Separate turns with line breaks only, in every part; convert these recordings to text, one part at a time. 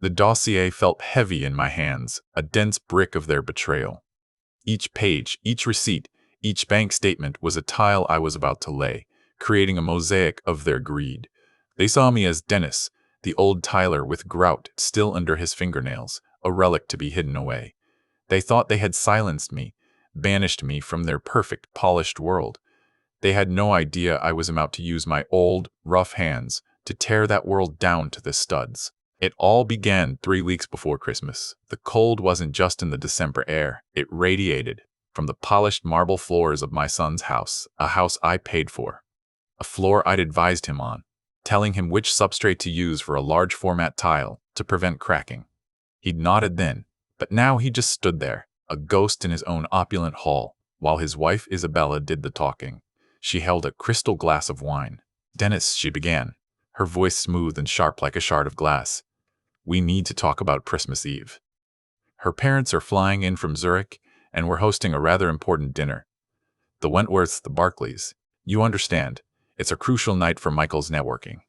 The dossier felt heavy in my hands, a dense brick of their betrayal. Each page, each receipt, each bank statement was a tile I was about to lay, creating a mosaic of their greed. They saw me as Dennis, the old tiler with grout still under his fingernails, a relic to be hidden away. They thought they had silenced me, banished me from their perfect, polished world. They had no idea I was about to use my old, rough hands to tear that world down to the studs. It all began 3 weeks before Christmas. The cold wasn't just in the December air, it radiated from the polished marble floors of my son's house, a house I paid for, a floor I'd advised him on, telling him which substrate to use for a large format tile to prevent cracking. He'd nodded then, but now he just stood there, a ghost in his own opulent hall, while his wife Isabella did the talking. She held a crystal glass of wine. "Dennis," she began, her voice smooth and sharp like a shard of glass, "we need to talk about Christmas Eve. Her parents are flying in from Zurich, and we're hosting a rather important dinner. The Wentworths, the Barclays. You understand, it's a crucial night for Michael's networking."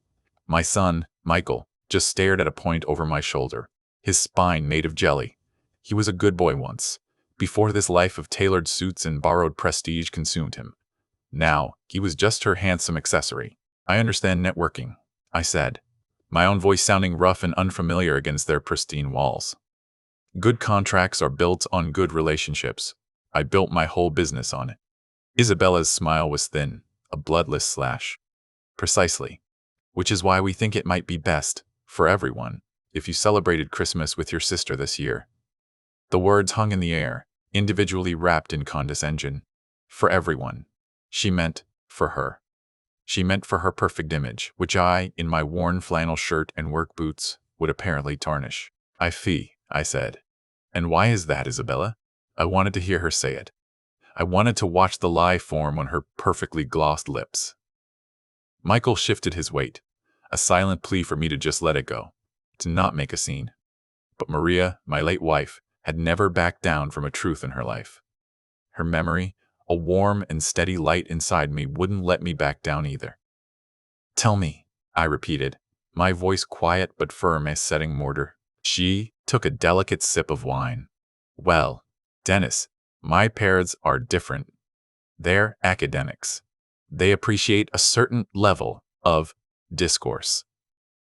My son, Michael, just stared at a point over my shoulder, his spine made of jelly. He was a good boy once, before this life of tailored suits and borrowed prestige consumed him. Now, he was just her handsome accessory. "I understand networking," I said, my own voice sounding rough and unfamiliar against their pristine walls. "Good contracts are built on good relationships. I built my whole business on it." Isabella's smile was thin, a bloodless slash. "Precisely. Which is why we think it might be best, for everyone, if you celebrated Christmas with your sister this year." The words hung in the air, individually wrapped in condescension. For everyone. She meant for her. She meant for her perfect image, which I, in my worn flannel shirt and work boots, would apparently tarnish. "I said. "And why is that, Isabella?" I wanted to hear her say it. I wanted to watch the lie form on her perfectly glossed lips. Michael shifted his weight, a silent plea for me to just let it go, to not make a scene. But Maria, my late wife, had never backed down from a truth in her life. Her memory, a warm and steady light inside me, wouldn't let me back down either. "Tell me," I repeated, my voice quiet but firm as setting mortar. She took a delicate sip of wine. "Well, Dennis, my parents are different. They're academics. They appreciate a certain level of discourse.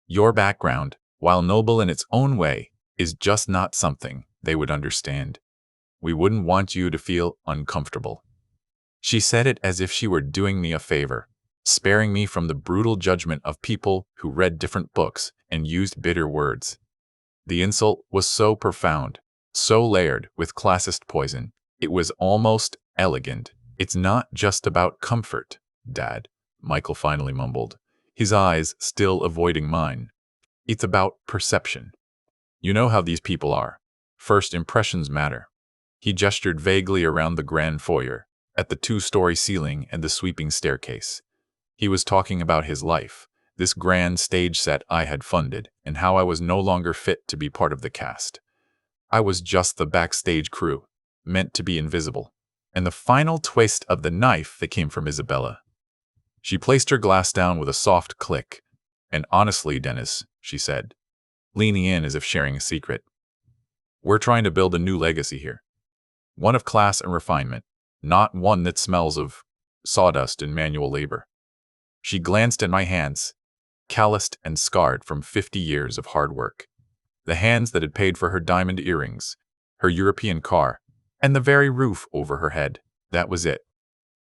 Your background, while noble in its own way, is just not something they would understand. We wouldn't want you to feel uncomfortable." She said it as if she were doing me a favor, sparing me from the brutal judgment of people who read different books and used bitter words. The insult was so profound, so layered with classist poison. It was almost elegant. "It's not just about comfort, Dad," Michael finally mumbled, his eyes still avoiding mine. "It's about perception. You know how these people are. First impressions matter." He gestured vaguely around the grand foyer, at the 2-story ceiling and the sweeping staircase. He was talking about his life, this grand stage set I had funded, and how I was no longer fit to be part of the cast. I was just the backstage crew, meant to be invisible. And the final twist of the knife that came from Isabella. She placed her glass down with a soft click. "And honestly, Dennis," she said, leaning in as if sharing a secret, "we're trying to build a new legacy here. One of class and refinement, not one that smells of sawdust and manual labor." She glanced at my hands, calloused and scarred from 50 years of hard work. The hands that had paid for her diamond earrings, her European car, and the very roof over her head. That was it.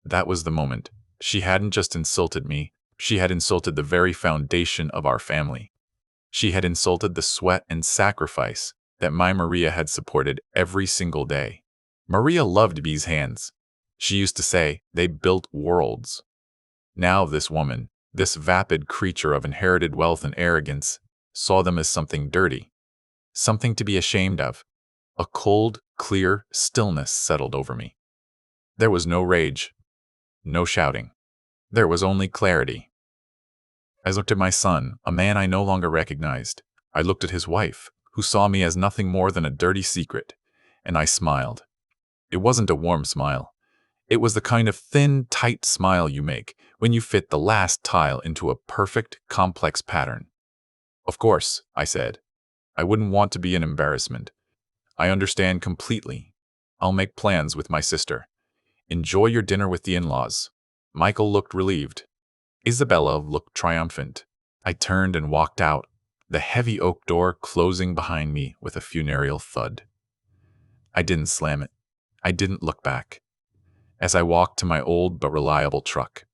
That was the moment. She hadn't just insulted me, she had insulted the very foundation of our family. She had insulted the sweat and sacrifice that my Maria had supported every single day. Maria loved these hands. She used to say they built worlds. Now this woman, this vapid creature of inherited wealth and arrogance, saw them as something dirty, something to be ashamed of. A cold, clear stillness settled over me. There was no rage, no shouting. There was only clarity. I looked at my son, a man I no longer recognized. I looked at his wife, who saw me as nothing more than a dirty secret, and I smiled. It wasn't a warm smile. It was the kind of thin, tight smile you make when you fit the last tile into a perfect, complex pattern. "Of course," I said. I wouldn't want to be an embarrassment. I understand completely. I'll make plans with my sister. Enjoy your dinner with the in-laws. Michael looked relieved. Isabella looked triumphant. I turned and walked out, the heavy oak door closing behind me with a funereal thud. I didn't slam it. I didn't look back. As I walked to my old but reliable truck,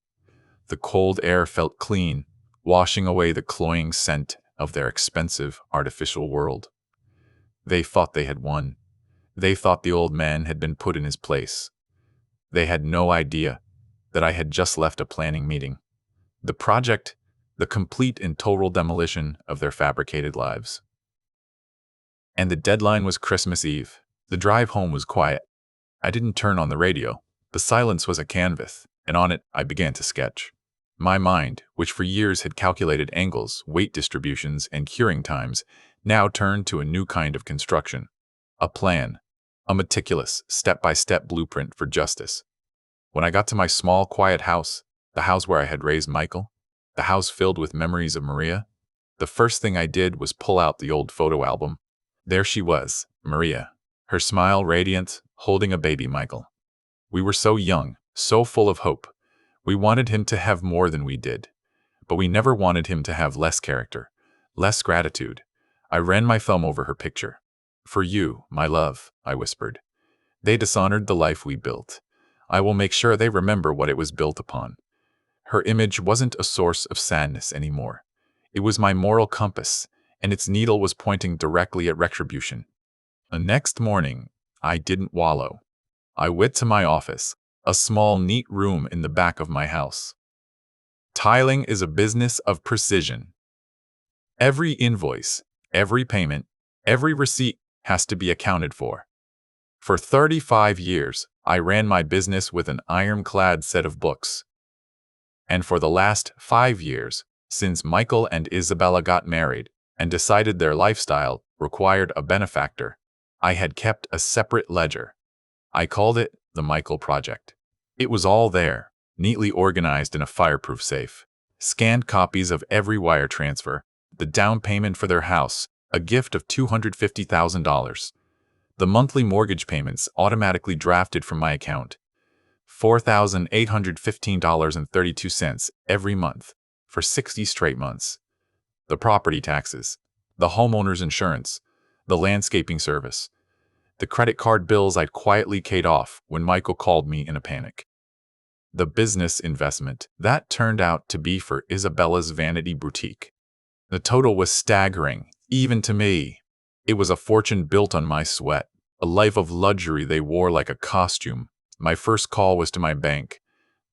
the cold air felt clean, washing away the cloying scent of their expensive artificial world. They thought they had won. They thought the old man had been put in his place. They had no idea that I had just left a planning meeting. The project, the complete and total demolition of their fabricated lives. And the deadline was Christmas Eve. The drive home was quiet. I didn't turn on the radio. The silence was a canvas, and on it I began to sketch. My mind, which for years had calculated angles, weight distributions, and curing times, now turned to a new kind of construction. A plan. A meticulous, step-by-step blueprint for justice. When I got to my small, quiet house, the house where I had raised Michael, the house filled with memories of Maria, the first thing I did was pull out the old photo album. There she was, Maria, her smile radiant, holding a baby Michael. We were so young, so full of hope. We wanted him to have more than we did, but we never wanted him to have less character, less gratitude. I ran my thumb over her picture. For you, my love, I whispered. They dishonored the life we built. I will make sure they remember what it was built upon. Her image wasn't a source of sadness anymore. It was my moral compass, and its needle was pointing directly at retribution. The next morning, I didn't wallow. I went to my office, a small, neat room in the back of my house. Tiling is a business of precision. Every invoice, every payment, every receipt has to be accounted for. For 35 years, I ran my business with an ironclad set of books. And for the last 5 years, since Michael and Isabella got married and decided their lifestyle required a benefactor, I had kept a separate ledger. I called it the Michael Project. It was all there, neatly organized in a fireproof safe. Scanned copies of every wire transfer, the down payment for their house, a gift of $250,000. The monthly mortgage payments automatically drafted from my account. $4,815.32 every month for 60 straight months. The property taxes, the homeowner's insurance, the landscaping service, the credit card bills I'd quietly paid off when Michael called me in a panic. The business investment that turned out to be for Isabella's vanity boutique. The total was staggering, even to me. It was a fortune built on my sweat, a life of luxury they wore like a costume. My first call was to my bank.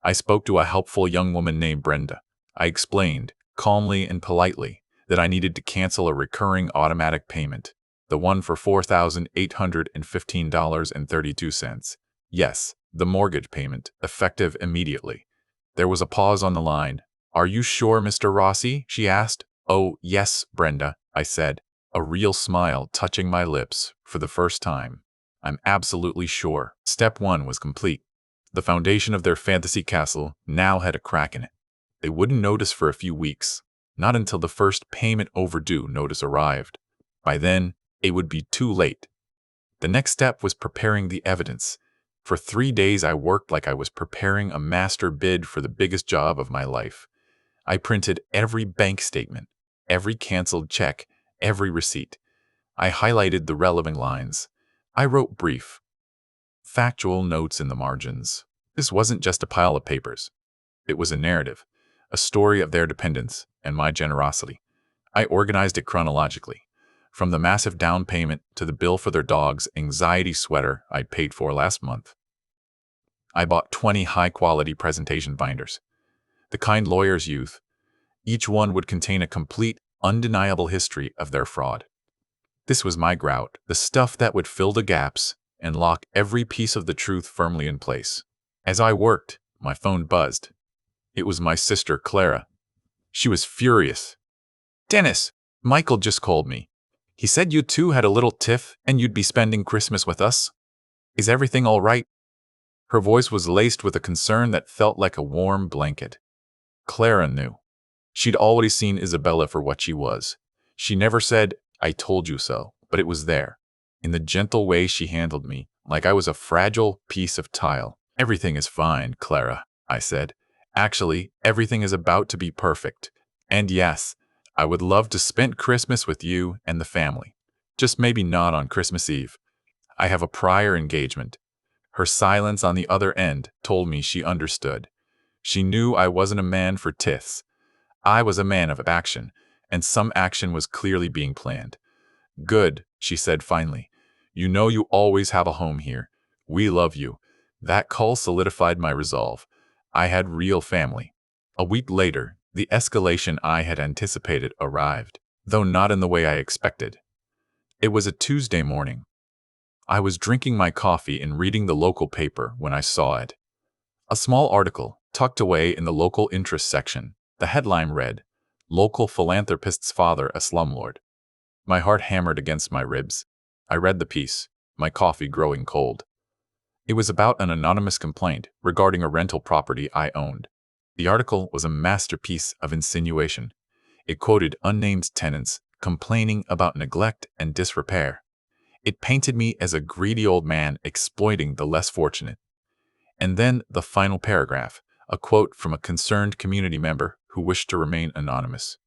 I spoke to a helpful young woman named Brenda. I explained, calmly and politely, that I needed to cancel a recurring automatic payment, the one for $4,815.32. Yes, the mortgage payment, effective immediately. There was a pause on the line. "Are you sure, Mr. Rossi?" she asked. "Oh, yes, Brenda," I said, a real smile touching my lips for the first time. "I'm absolutely sure." Step 1 was complete. The foundation of their fantasy castle now had a crack in it. They wouldn't notice for a few weeks, not until the first payment overdue notice arrived. By then, it would be too late. The next step was preparing the evidence. For 3 days, I worked like I was preparing a master bid for the biggest job of my life. I printed every bank statement, every canceled check, every receipt. I highlighted the relevant lines. I wrote brief, factual notes in the margins. This wasn't just a pile of papers. It was a narrative, a story of their dependence and my generosity. I organized it chronologically, from the massive down payment to the bill for their dog's anxiety sweater I'd paid for last month. I bought 20 high-quality presentation binders, the kind lawyers use. Each one would contain a complete, undeniable history of their fraud. This was my grout, the stuff that would fill the gaps and lock every piece of the truth firmly in place. As I worked, my phone buzzed. It was my sister, Clara. She was furious. "Dennis, Michael just called me. He said you two had a little tiff and you'd be spending Christmas with us. Is everything all right?" Her voice was laced with a concern that felt like a warm blanket. Clara knew. She'd already seen Isabella for what she was. She never said, I told you so, but it was there. In the gentle way she handled me, like I was a fragile piece of tile. Everything is fine, Clara, I said. Actually, everything is about to be perfect. And yes, I would love to spend Christmas with you and the family. Just maybe not on Christmas Eve. I have a prior engagement. Her silence on the other end told me she understood. She knew I wasn't a man for tiths. I was a man of action, and some action was clearly being planned. Good, she said finally. You know you always have a home here. We love you. That call solidified my resolve. I had real family. A week later, the escalation I had anticipated arrived, though not in the way I expected. It was a Tuesday morning. I was drinking my coffee and reading the local paper when I saw it. A small article, tucked away in the local interest section. The headline read, "Local Philanthropist's Father a Slumlord." My heart hammered against my ribs. I read the piece, my coffee growing cold. It was about an anonymous complaint regarding a rental property I owned. The article was a masterpiece of insinuation. It quoted unnamed tenants complaining about neglect and disrepair. It painted me as a greedy old man exploiting the less fortunate. And then the final paragraph, a quote from a concerned community member who wished to remain anonymous.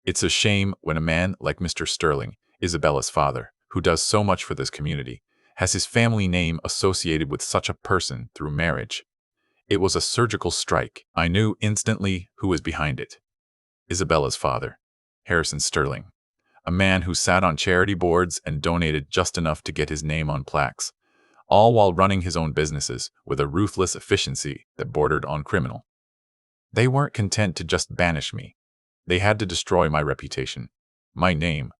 It's a shame when a man like Mr. Sterling, Isabella's father, who does so much for this community, has his family name associated with such a person through marriage. It was a surgical strike. I knew instantly who was behind it. Isabella's father, Harrison Sterling, a man who sat on charity boards and donated just enough to get his name on plaques, all while running his own businesses with a ruthless efficiency that bordered on criminal. They weren't content to just banish me. They had to destroy my reputation, my name,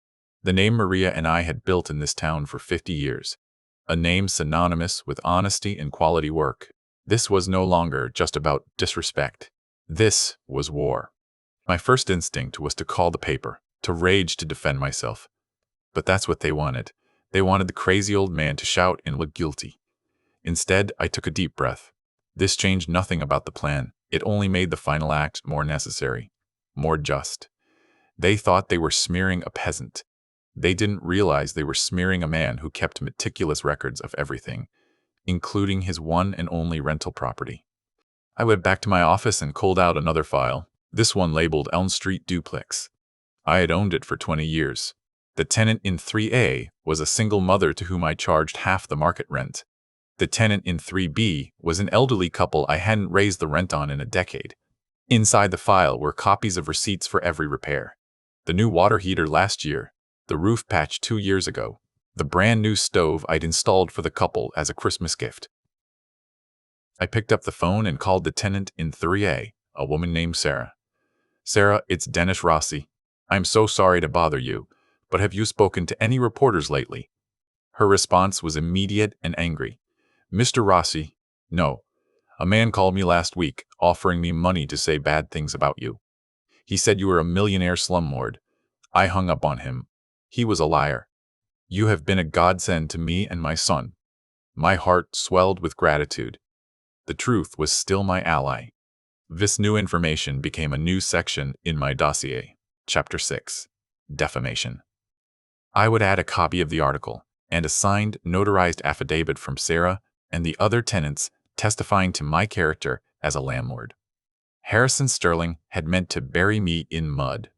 the name Maria and I had built in this town for 50 years, a name synonymous with honesty and quality work. This was no longer just about disrespect. This was war. My first instinct was to call the paper, to rage to defend myself. But that's what they wanted. They wanted the crazy old man to shout and look guilty. Instead, I took a deep breath. This changed nothing about the plan. It only made the final act more necessary, more just. They thought they were smearing a peasant. They didn't realize they were smearing a man who kept meticulous records of everything, including his one and only rental property. I went back to my office and culled out another file, this one labeled Elm Street Duplex. I had owned it for 20 years. The tenant in 3A was a single mother to whom I charged half the market rent. The tenant in 3B was an elderly couple I hadn't raised the rent on in a decade. Inside the file were copies of receipts for every repair. The new water heater last year, the roof patch 2 years ago, the brand new stove I'd installed for the couple as a Christmas gift. I picked up the phone and called the tenant in 3A, a woman named Sarah. Sarah, it's Dennis Rossi. I'm so sorry to bother you, but have you spoken to any reporters lately? Her response was immediate and angry. Mr. Rossi, no. A man called me last week, offering me money to say bad things about you. He said you were a millionaire slumlord. I hung up on him. He was a liar. You have been a godsend to me and my son. My heart swelled with gratitude. The truth was still my ally. This new information became a new section in my dossier. Chapter 6. Defamation. I would add a copy of the article and a signed, notarized affidavit from Sarah and the other tenants testifying to my character as a landlord. Harrison Sterling had meant to bury me in mud,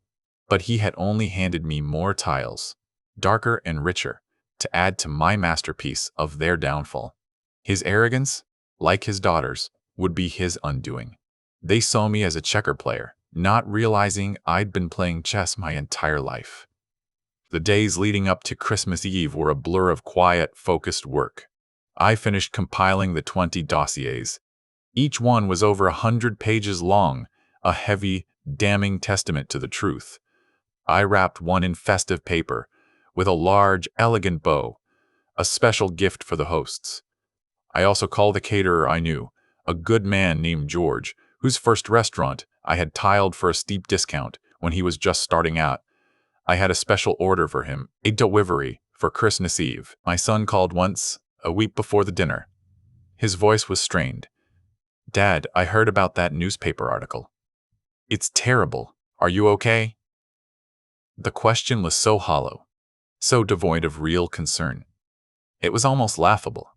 but he had only handed me more tiles, darker and richer, to add to my masterpiece of their downfall. His arrogance, like his daughter's, would be his undoing. They saw me as a checker player, not realizing I'd been playing chess my entire life. The days leading up to Christmas Eve were a blur of quiet, focused work. I finished compiling the 20 dossiers. Each one was over 100 pages long, a heavy, damning testament to the truth. I wrapped one in festive paper, with a large, elegant bow, a special gift for the hosts. I also called the caterer I knew, a good man named George, whose first restaurant I had tiled for a steep discount when he was just starting out. I had a special order for him, a delivery, for Christmas Eve. My son called once, a week before the dinner. His voice was strained. Dad, I heard about that newspaper article. It's terrible. Are you okay? The question was so hollow, so devoid of real concern. It was almost laughable.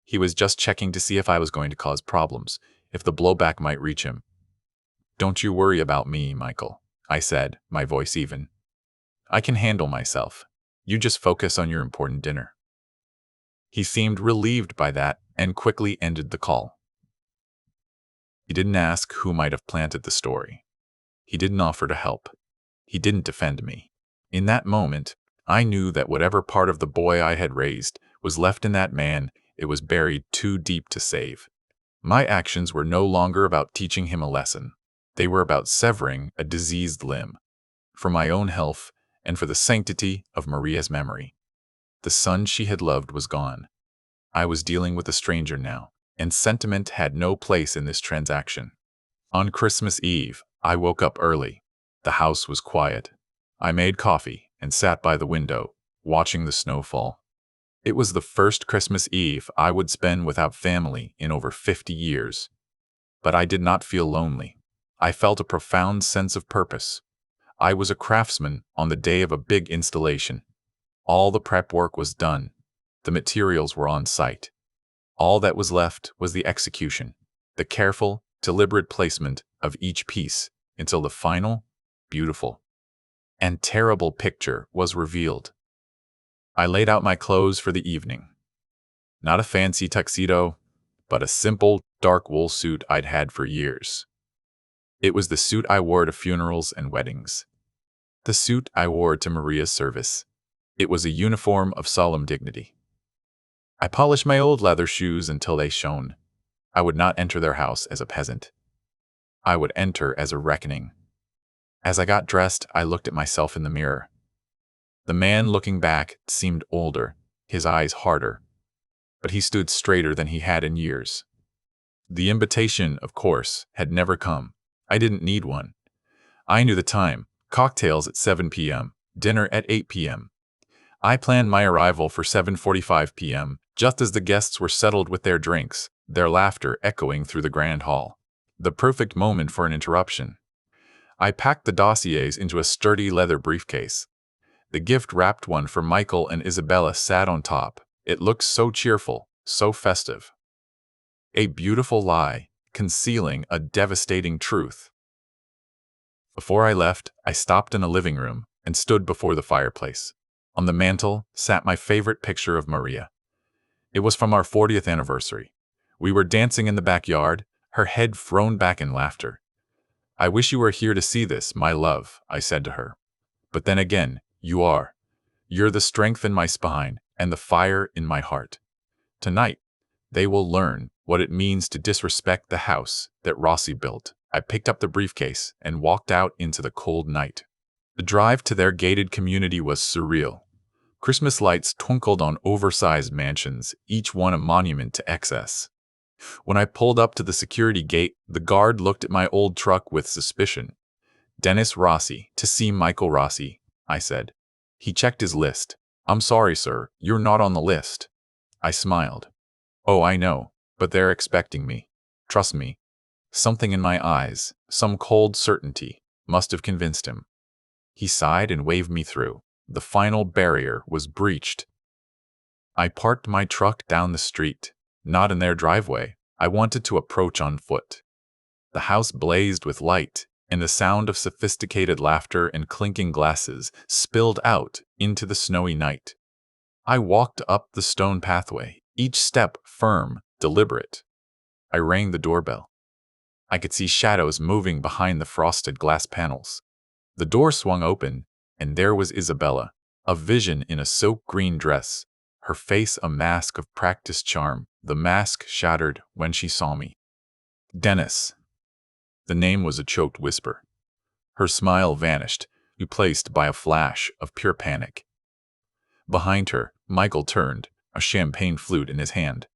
He was just checking to see if I was going to cause problems, if the blowback might reach him. "Don't you worry about me, Michael," I said, my voice even. "I can handle myself. You just focus on your important dinner." He seemed relieved by that and quickly ended the call. He didn't ask who might have planted the story. He didn't offer to help. He didn't defend me. In that moment, I knew that whatever part of the boy I had raised was left in that man, it was buried too deep to save. My actions were no longer about teaching him a lesson. They were about severing a diseased limb, for my own health and for the sanctity of Maria's memory. The son she had loved was gone. I was dealing with a stranger now, and sentiment had no place in this transaction. On Christmas Eve, I woke up early. The house was quiet. I made coffee and sat by the window, watching the snow fall. It was the first Christmas Eve I would spend without family in over 50 years. But I did not feel lonely. I felt a profound sense of purpose. I was a craftsman on the day of a big installation. All the prep work was done. The materials were on site. All that was left was the execution, the careful, deliberate placement of each piece until the final, beautiful, and terrible picture was revealed. I laid out my clothes for the evening. Not a fancy tuxedo, but a simple, dark wool suit I'd had for years. It was the suit I wore to funerals and weddings. The suit I wore to Maria's service. It was a uniform of solemn dignity. I polished my old leather shoes until they shone. I would not enter their house as a peasant. I would enter as a reckoning. As I got dressed, I looked at myself in the mirror. The man looking back seemed older, his eyes harder, but he stood straighter than he had in years. The invitation, of course, had never come. I didn't need one. I knew the time: cocktails at 7 p.m., dinner at 8 p.m. I planned my arrival for 7:45 p.m., just as the guests were settled with their drinks, their laughter echoing through the grand hall. The perfect moment for an interruption. I packed the dossiers into a sturdy leather briefcase. The gift-wrapped one for Michael and Isabella sat on top. It looked so cheerful, so festive. A beautiful lie, concealing a devastating truth. Before I left, I stopped in a living room and stood before the fireplace. On the mantel sat my favorite picture of Maria. It was from our 40th anniversary. We were dancing in the backyard, her head thrown back in laughter. "I wish you were here to see this, my love," I said to her. "But then again, you are. You're the strength in my spine and the fire in my heart. Tonight, they will learn what it means to disrespect the house that Rossi built." I picked up the briefcase and walked out into the cold night. The drive to their gated community was surreal. Christmas lights twinkled on oversized mansions, each one a monument to excess. When I pulled up to the security gate, the guard looked at my old truck with suspicion. "Dennis Rossi, to see Michael Rossi," I said. He checked his list. "I'm sorry, sir, you're not on the list." I smiled. "Oh, I know, but they're expecting me. Trust me." Something in my eyes, some cold certainty, must have convinced him. He sighed and waved me through. The final barrier was breached. I parked my truck down the street, not in their driveway. I wanted to approach on foot. The house blazed with light, and the sound of sophisticated laughter and clinking glasses spilled out into the snowy night. I walked up the stone pathway, each step firm, deliberate. I rang the doorbell. I could see shadows moving behind the frosted glass panels. The door swung open, and there was Isabella, a vision in a silk green dress, her face a mask of practiced charm. The mask shattered when she saw me. "Dennis." The name was a choked whisper. Her smile vanished, replaced by a flash of pure panic. Behind her, Michael turned, a champagne flute in his hand.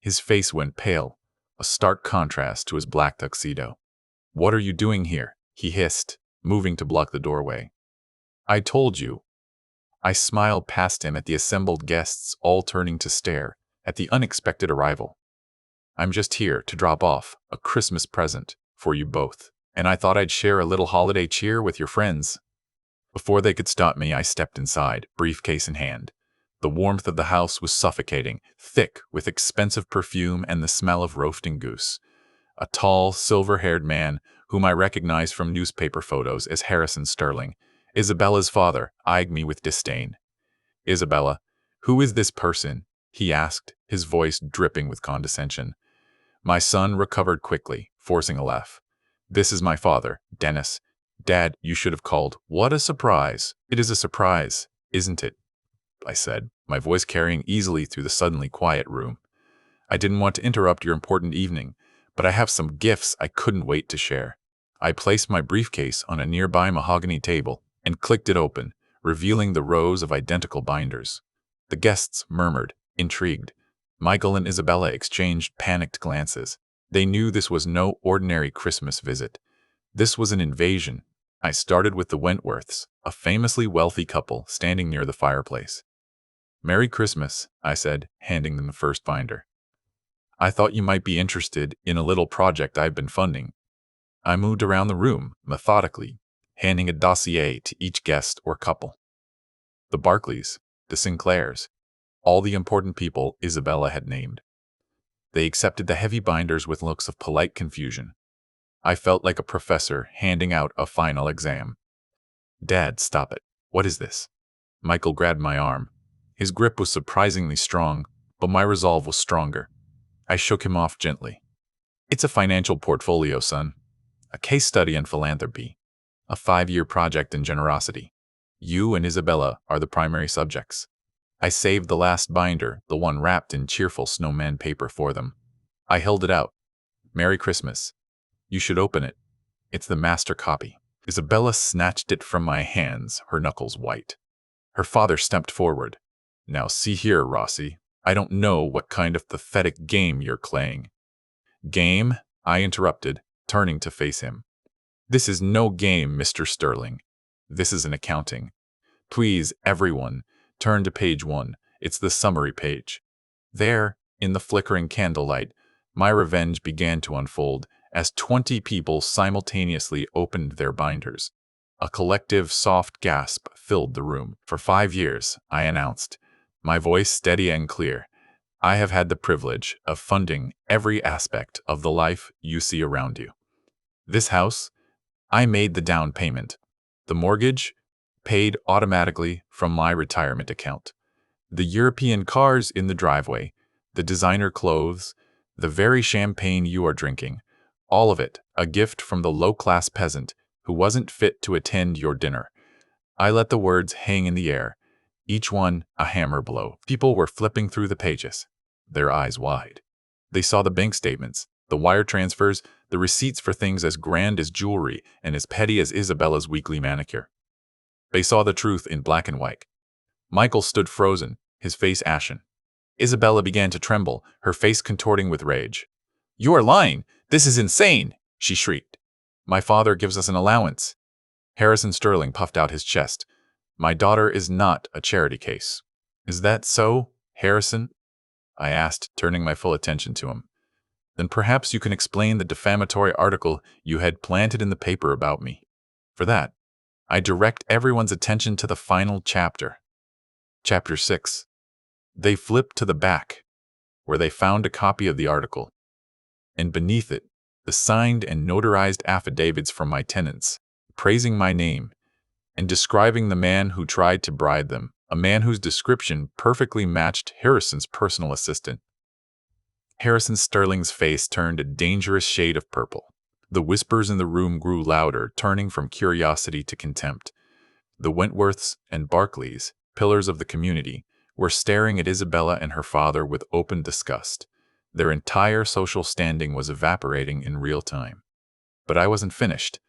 His face went pale, a stark contrast to his black tuxedo. "What are you doing here?" he hissed, moving to block the doorway. "I told you." I smiled past him at the assembled guests, all turning to stare at the unexpected arrival. "I'm just here to drop off a Christmas present for you both, and I thought I'd share a little holiday cheer with your friends." Before they could stop me, I stepped inside, briefcase in hand. The warmth of the house was suffocating, thick with expensive perfume and the smell of roasting goose. A tall, silver-haired man, whom I recognized from newspaper photos as Harrison Sterling, Isabella's father, eyed me with disdain. "Isabella, who is this person?" he asked, his voice dripping with condescension. My son recovered quickly, forcing a laugh. "This is my father, Dennis. Dad, you should have called. What a surprise." "It is a surprise, isn't it?" I said, my voice carrying easily through the suddenly quiet room. "I didn't want to interrupt your important evening, but I have some gifts I couldn't wait to share." I placed my briefcase on a nearby mahogany table and clicked it open, revealing the rows of identical binders. The guests murmured, intrigued. Michael and Isabella exchanged panicked glances. They knew this was no ordinary Christmas visit. This was an invasion. I started with the Wentworths, a famously wealthy couple standing near the fireplace. "Merry Christmas," I said, handing them the first binder. "I thought you might be interested in a little project I've been funding." I moved around the room, methodically, handing a dossier to each guest or couple. The Barclays, the Sinclairs, all the important people Isabella had named. They accepted the heavy binders with looks of polite confusion. I felt like a professor handing out a final exam. "Dad, stop it. What is this?" Michael grabbed my arm. His grip was surprisingly strong, but my resolve was stronger. I shook him off gently. "It's a financial portfolio, son. A case study in philanthropy. A 5-year project in generosity. You and Isabella are the primary subjects." I saved the last binder, the one wrapped in cheerful snowman paper, for them. I held it out. "Merry Christmas. You should open it. It's the master copy." Isabella snatched it from my hands, her knuckles white. Her father stepped forward. "Now see here, Rossi. I don't know what kind of pathetic game you're playing." "Game?" I interrupted, turning to face him. "This is no game, Mr. Sterling. This is an accounting. Please, everyone, turn to page 1. It's the summary page." There, in the flickering candlelight, my revenge began to unfold as 20 people simultaneously opened their binders. A collective soft gasp filled the room. "For 5 years," I announced, my voice steady and clear, "I have had the privilege of funding every aspect of the life you see around you. This house, I made the down payment. The mortgage, paid automatically from my retirement account. The European cars in the driveway, the designer clothes, the very champagne you are drinking, all of it a gift from the low-class peasant who wasn't fit to attend your dinner." I let the words hang in the air, each one a hammer blow. People were flipping through the pages, their eyes wide. They saw the bank statements, the wire transfers, the receipts for things as grand as jewelry and as petty as Isabella's weekly manicure. They saw the truth in black and white. Michael stood frozen, his face ashen. Isabella began to tremble, her face contorting with rage. "You are lying! This is insane!" she shrieked. "My father gives us an allowance." Harrison Sterling puffed out his chest. "My daughter is not a charity case." "Is that so, Harrison?" I asked, turning my full attention to him. "Then perhaps you can explain the defamatory article you had planted in the paper about me. For that, I direct everyone's attention to the final chapter. Chapter 6. They flipped to the back, where they found a copy of the article, and beneath it, the signed and notarized affidavits from my tenants, praising my name and describing the man who tried to bribe them, a man whose description perfectly matched Harrison's personal assistant. Harrison Sterling's face turned a dangerous shade of purple. The whispers in the room grew louder, turning from curiosity to contempt. The Wentworths and Barclays, pillars of the community, were staring at Isabella and her father with open disgust. Their entire social standing was evaporating in real time. But I wasn't finished.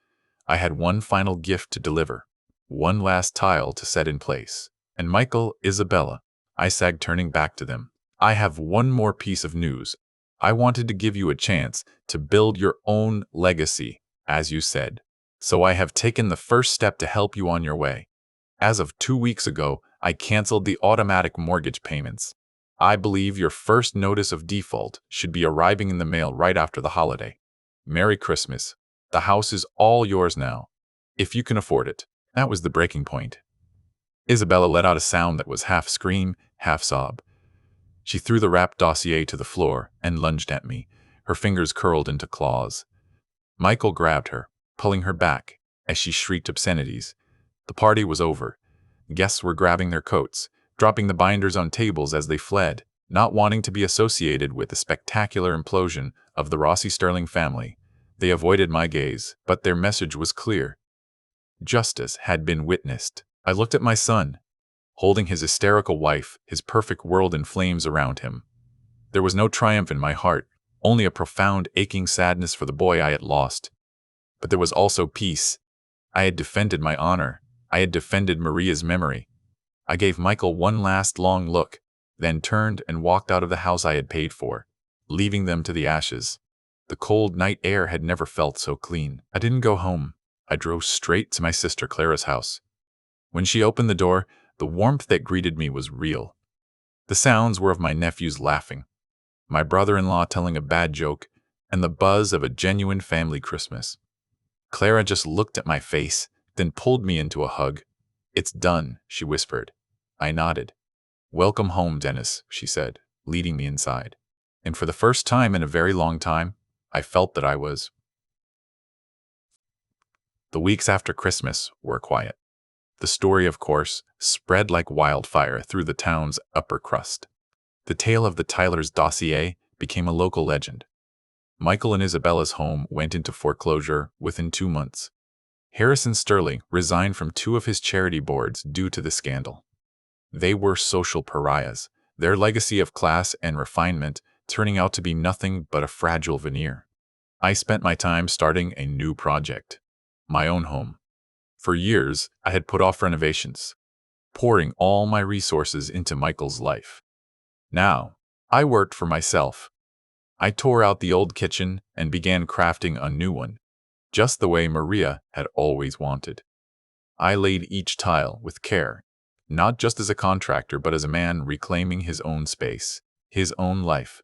I had one final gift to deliver, one last tile to set in place. "And Michael, Isabella," I said, turning back to them, "I have one more piece of news. I wanted to give you a chance to build your own legacy, as you said. So I have taken the first step to help you on your way. As of 2 weeks ago, I canceled the automatic mortgage payments. I believe your first notice of default should be arriving in the mail right after the holiday. Merry Christmas. The house is all yours now, if you can afford it." That was the breaking point. Isabella let out a sound that was half scream, half sob. She threw the wrapped dossier to the floor and lunged at me, her fingers curled into claws. Michael grabbed her, pulling her back as she shrieked obscenities. The party was over. Guests were grabbing their coats, dropping the binders on tables as they fled, not wanting to be associated with the spectacular implosion of the Rossi Sterling family. They avoided my gaze, but their message was clear. Justice had been witnessed. I looked at my son, holding his hysterical wife, his perfect world in flames around him. There was no triumph in my heart, only a profound, aching sadness for the boy I had lost. But there was also peace. I had defended my honor. I had defended Maria's memory. I gave Michael one last long look, then turned and walked out of the house I had paid for, leaving them to the ashes. The cold night air had never felt so clean. I didn't go home. I drove straight to my sister Clara's house. When she opened the door, the warmth that greeted me was real. The sounds were of my nephews laughing, my brother-in-law telling a bad joke, and the buzz of a genuine family Christmas. Clara just looked at my face, then pulled me into a hug. "It's done," she whispered. I nodded. "Welcome home, Dennis," she said, leading me inside. And for the first time in a very long time, I felt that I was. The weeks after Christmas were quiet. The story, of course, spread like wildfire through the town's upper crust. The tale of the Tyler's dossier became a local legend. Michael and Isabella's home went into foreclosure within 2 months. Harrison Sterling resigned from 2 of his charity boards due to the scandal. They were social pariahs, their legacy of class and refinement turning out to be nothing but a fragile veneer. I spent my time starting a new project, my own home. For years, I had put off renovations, pouring all my resources into Michael's life. Now, I worked for myself. I tore out the old kitchen and began crafting a new one, just the way Maria had always wanted. I laid each tile with care, not just as a contractor, but as a man reclaiming his own space, his own life.